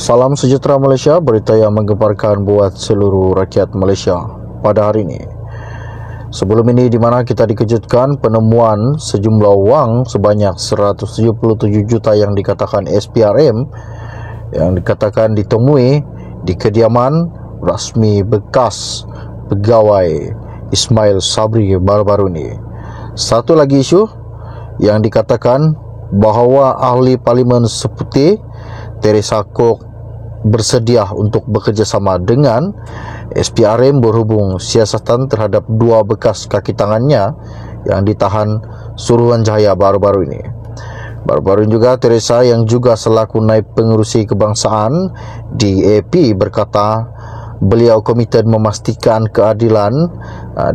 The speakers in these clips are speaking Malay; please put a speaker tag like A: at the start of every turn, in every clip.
A: Salam sejahtera Malaysia, berita yang menggemparkan buat seluruh rakyat Malaysia pada hari ini. Sebelum ini di mana kita dikejutkan penemuan sejumlah wang sebanyak 177 juta yang dikatakan SPRM yang dikatakan ditemui di kediaman rasmi bekas pegawai Ismail Sabri baru-baru ini. Satu lagi isu yang dikatakan bahawa ahli Parlimen Seputih Teresa Kok bersedia untuk bekerjasama dengan SPRM berhubung siasatan terhadap dua bekas kaki tangannya yang ditahan Suruhanjaya baru-baru ini. Baru-baru ini juga Teresa yang juga selaku naib pengerusi kebangsaan di AP berkata beliau komited memastikan keadilan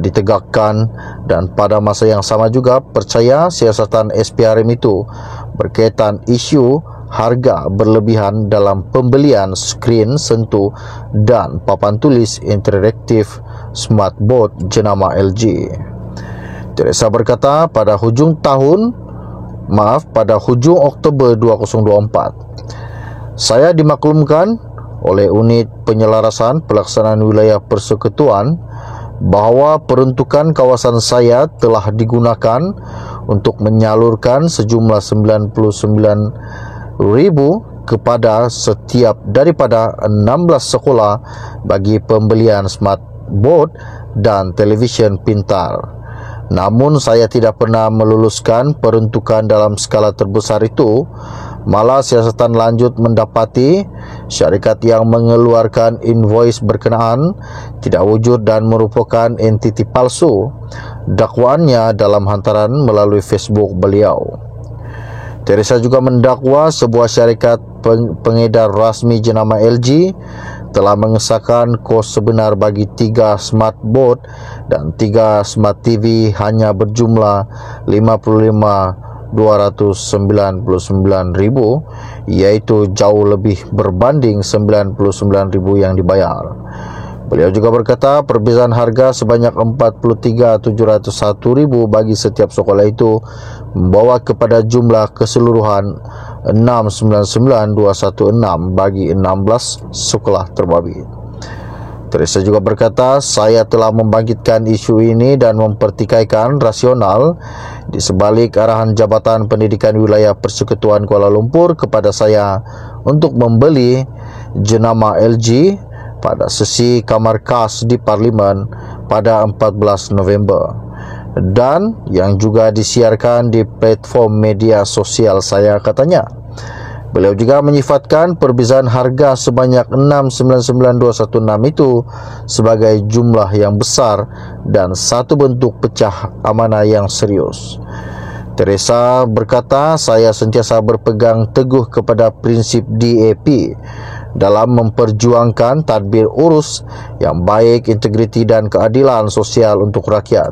A: ditegakkan dan pada masa yang sama juga percaya siasatan SPRM itu berkaitan isu harga berlebihan dalam pembelian skrin sentuh dan papan tulis interaktif smart board jenama LG. Teresa berkata pada hujung Oktober 2024, saya dimaklumkan oleh unit penyelarasan pelaksanaan wilayah persekutuan bahawa peruntukan kawasan saya telah digunakan untuk menyalurkan sejumlah 99,000 kepada setiap daripada 16 sekolah bagi pembelian smart board dan televisyen pintar. Namun saya tidak pernah meluluskan peruntukan dalam skala terbesar itu. Malah siasatan lanjut mendapati syarikat yang mengeluarkan invoice berkenaan tidak wujud dan merupakan entiti palsu. Dakwaannya dalam hantaran melalui Facebook beliau. Teresa juga mendakwa sebuah syarikat pengedar rasmi jenama LG telah mengesahkan kos sebenar bagi 3 smart board dan 3 smart TV hanya berjumlah 55,299,000, iaitu jauh lebih berbanding 99,000 yang dibayar. Beliau juga berkata perbezaan harga sebanyak 43,701,000 bagi setiap sekolah itu membawa kepada jumlah keseluruhan 699,216 bagi 16 sekolah terbabit. Teresa juga berkata, saya telah membangkitkan isu ini dan mempertikaikan rasional di sebalik arahan Jabatan Pendidikan Wilayah Persekutuan Kuala Lumpur kepada saya untuk membeli jenama LG pada sesi kamar khas di Parlimen pada 14 November dan yang juga disiarkan di platform media sosial saya, katanya. Beliau juga menyifatkan perbezaan harga sebanyak 699,216 itu sebagai jumlah yang besar dan satu bentuk pecah amanah yang serius. Teresa berkata, saya sentiasa berpegang teguh kepada prinsip DAP dalam memperjuangkan tadbir urus yang baik, integriti dan keadilan sosial untuk rakyat.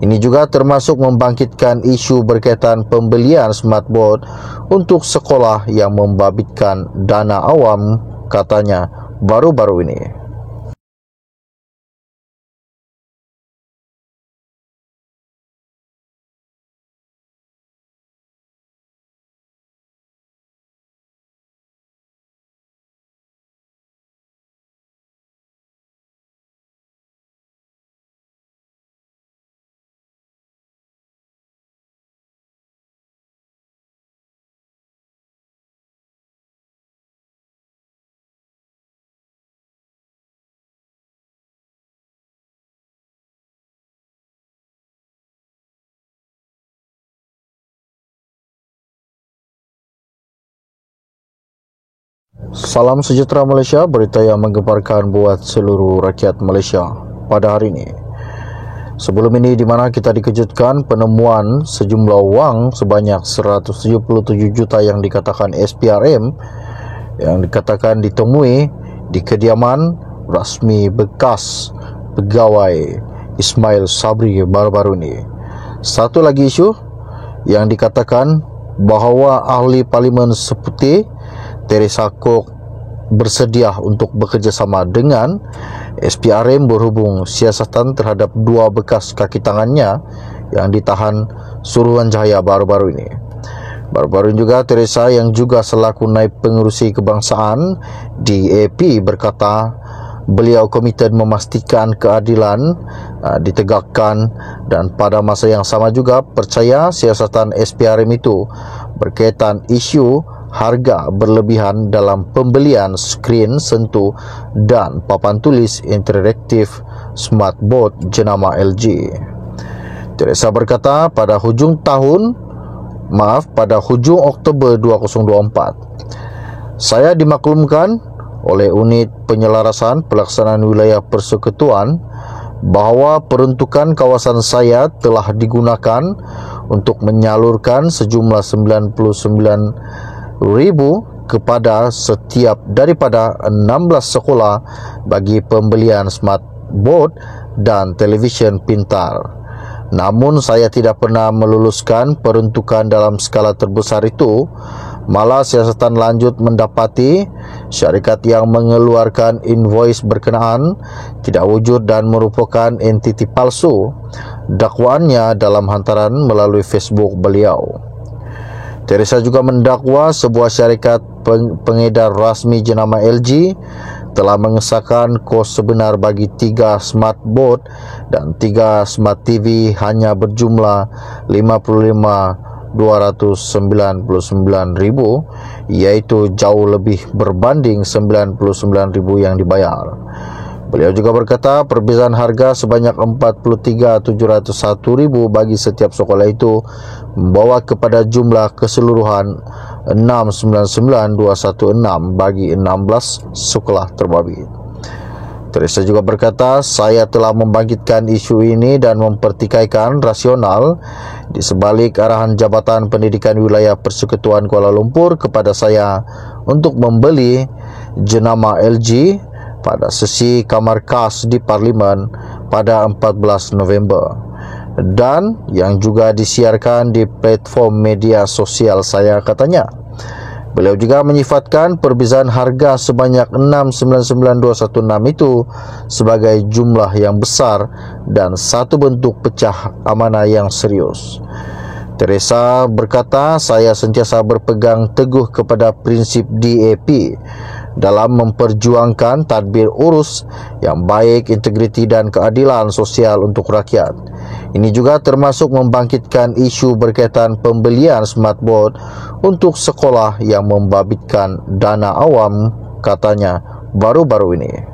A: Ini juga termasuk membangkitkan isu berkaitan pembelian smartboard untuk sekolah yang membabitkan dana awam, katanya baru-baru ini. Salam sejahtera Malaysia, berita yang menggemparkan buat seluruh rakyat Malaysia pada hari ini. Sebelum ini di mana kita dikejutkan penemuan sejumlah wang sebanyak 177 juta yang dikatakan SPRM yang dikatakan ditemui di kediaman rasmi bekas pegawai Ismail Sabri baru-baru ini. Satu lagi isu yang dikatakan bahawa ahli Parlimen Seputih Teresa Kok bersedia untuk bekerjasama dengan SPRM berhubung siasatan terhadap dua bekas kaki tangannya yang ditahan Suruhanjaya baru-baru ini. Baru-baru juga Teresa yang juga selaku naib pengerusi kebangsaan DAP berkata beliau komited memastikan keadilan ditegakkan dan pada masa yang sama juga percaya siasatan SPRM itu berkaitan isu harga berlebihan dalam pembelian skrin sentuh dan papan tulis interaktif smartboard jenama LG. Teresa berkata pada hujung Oktober 2024, saya dimaklumkan oleh unit penyelarasan pelaksanaan wilayah persekutuan bahawa peruntukan kawasan saya telah digunakan untuk menyalurkan sejumlah 99,000 kepada setiap daripada 16 sekolah bagi pembelian smartboard dan televisyen pintar. Namun saya tidak pernah meluluskan peruntukan dalam skala terbesar itu. Malah siasatan lanjut mendapati syarikat yang mengeluarkan invoice berkenaan tidak wujud dan merupakan entiti palsu. Dakwaannya dalam hantaran melalui Facebook beliau. Teresa juga mendakwa sebuah syarikat pengedar rasmi jenama LG telah mengesahkan kos sebenar bagi 3 smartboard dan 3 smart TV hanya berjumlah 55,299,000, iaitu jauh lebih berbanding 99,000 yang dibayar. Beliau juga berkata perbezaan harga sebanyak 43,701,000 bagi setiap sekolah itu membawa kepada jumlah keseluruhan 699,216 bagi 16 sekolah terbabit. Teresa juga berkata, saya telah membangkitkan isu ini dan mempertikaikan rasional di sebalik arahan Jabatan Pendidikan Wilayah Persekutuan Kuala Lumpur kepada saya untuk membeli jenama LG pada sesi Kamar Kas di Parlimen pada 14 November dan yang juga disiarkan di platform media sosial saya, katanya. Beliau juga menyifatkan perbezaan harga sebanyak 699,216 itu sebagai jumlah yang besar dan satu bentuk pecah amanah yang serius. Teresa berkata, saya sentiasa berpegang teguh kepada prinsip DAP dalam memperjuangkan tadbir urus yang baik, integriti dan keadilan sosial untuk rakyat. Ini juga termasuk membangkitkan isu berkaitan pembelian smartboard untuk sekolah yang membabitkan dana awam, katanya baru-baru ini.